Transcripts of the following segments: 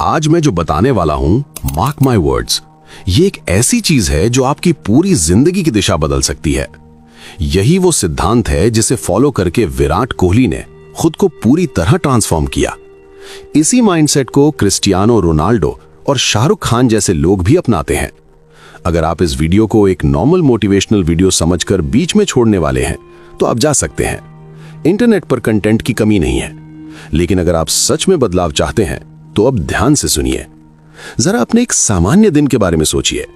आज मैं जो बताने वाला हूं, मार्क माय वर्ड्स, ये एक ऐसी चीज है जो आपकी पूरी जिंदगी की दिशा बदल सकती है। यही वो सिद्धांत है जिसे फॉलो करके विराट कोहली ने खुद को पूरी तरह ट्रांसफॉर्म किया। इसी माइंडसेट को क्रिस्टियानो रोनाल्डो और शाहरुख खान जैसे लोग भी अपनाते हैं। अगर आप इस वीडियो को एक नॉर्मल मोटिवेशनल वीडियो समझकर बीच में छोड़ने वाले हैं तो आप जा सकते हैं। इंटरनेट पर कंटेंट की कमी नहीं है, लेकिन अगर आप सच में बदलाव चाहते हैं तो अब ध्यान से सुनिए। जरा अपने एक सामान्य दिन के बारे में सोचिए।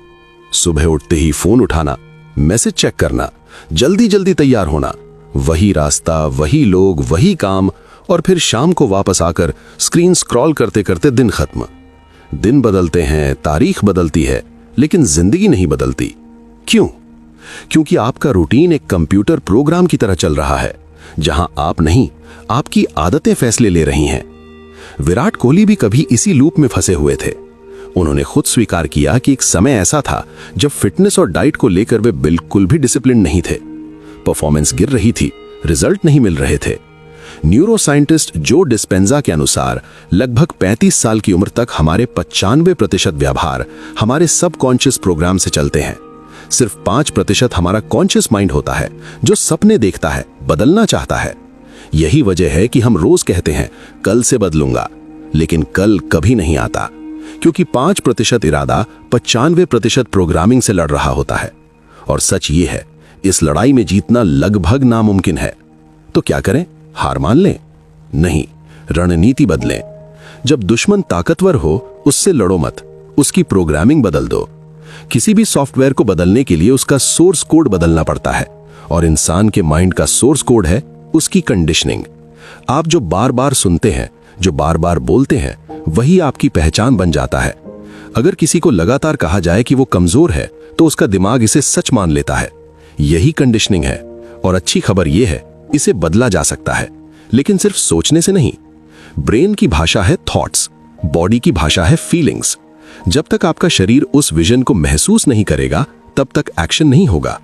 सुबह उठते ही फोन उठाना, मैसेज चेक करना, जल्दी जल्दी तैयार होना, वही रास्ता, वही लोग, वही काम, और फिर शाम को वापस आकर स्क्रीन स्क्रॉल करते करते दिन खत्म। दिन बदलते हैं, तारीख बदलती है, लेकिन जिंदगी नहीं बदलती। क्यों? क्योंकि आपका रूटीन एक कंप्यूटर प्रोग्राम की तरह चल रहा है, जहां आप नहीं, आपकी आदतें फैसले ले रही हैं। विराट कोहली भी कभी इसी लूप में फंसे हुए थे। उन्होंने खुद स्वीकार किया कि एक समय ऐसा था जब फिटनेस और डाइट को लेकर वे बिल्कुल भी डिसिप्लिन नहीं थे। परफॉर्मेंस गिर रही थी, रिजल्ट नहीं मिल रहे थे। न्यूरो साइंटिस्ट जो डिस्पेंजा के अनुसार लगभग 35 साल की उम्र तक हमारे 95% व्यवहार हमारे सबकॉन्शियस प्रोग्राम से चलते हैं। सिर्फ 5% हमारा कॉन्शियस माइंड होता है, जो सपने देखता है, बदलना चाहता है। यही वजह है कि हम रोज कहते हैं कल से बदलूंगा, लेकिन कल कभी नहीं आता, क्योंकि 5% इरादा 95% प्रोग्रामिंग से लड़ रहा होता है। और सच ये है, इस लड़ाई में जीतना लगभग नामुमकिन है। तो क्या करें? हार मान लें? नहीं, रणनीति बदलें। जब दुश्मन ताकतवर हो, उससे लड़ो मत, उसकी प्रोग्रामिंग बदल दो। किसी भी सॉफ्टवेयर को बदलने के लिए उसका सोर्स कोड बदलना पड़ता है, और इंसान के माइंड का सोर्स कोड है उसकी कंडीशनिंग। आप जो बार बार सुनते हैं, जो बार बार बोलते हैं, वही आपकी पहचान बन जाता है। अगर किसी को लगातार कहा जाए कि वो कमजोर है, तो उसका दिमाग इसे सच मान लेता है। यही कंडीशनिंग है। और अच्छी खबर यह है, इसे बदला जा सकता है, लेकिन सिर्फ सोचने से नहीं। ब्रेन की भाषा है थॉट्स, बॉडी की भाषा है फीलिंग्स। जब तक आपका शरीर उस विजन को महसूस नहीं करेगा, तब तक एक्शन नहीं होगा।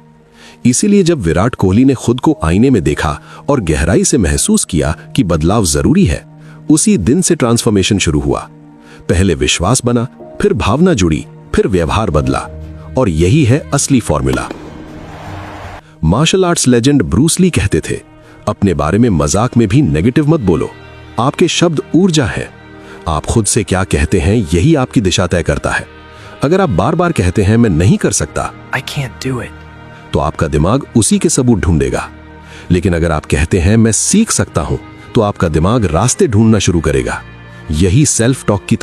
इसीलिए जब विराट कोहली ने खुद को आईने में देखा और गहराई से महसूस किया कि बदलाव जरूरी है, उसी दिन से ट्रांसफॉर्मेशन शुरू हुआ। पहले विश्वास बना, फिर भावना जुड़ी, फिर व्यवहार बदला, और यही है असली formula. Martial arts legend Bruce Lee कहते थे, अपने बारे में मजाक में भी नेगेटिव मत बोलो। आपके शब्द ऊर्जा है। आप खुद से क्या कहते हैं, यही आपकी दिशा तय करता है। अगर आप बार बार कहते हैं मैं नहीं कर सकता, I can't do it, तो आपका दिमाग उसी के सबूत ढूंढेगा। लेकिन अगर आप कहते हैं मैं सीख सकता हूं, तो आपका दिमाग रास्ते ढूंढना शुरू करेगा। यही सेल्फ टॉक की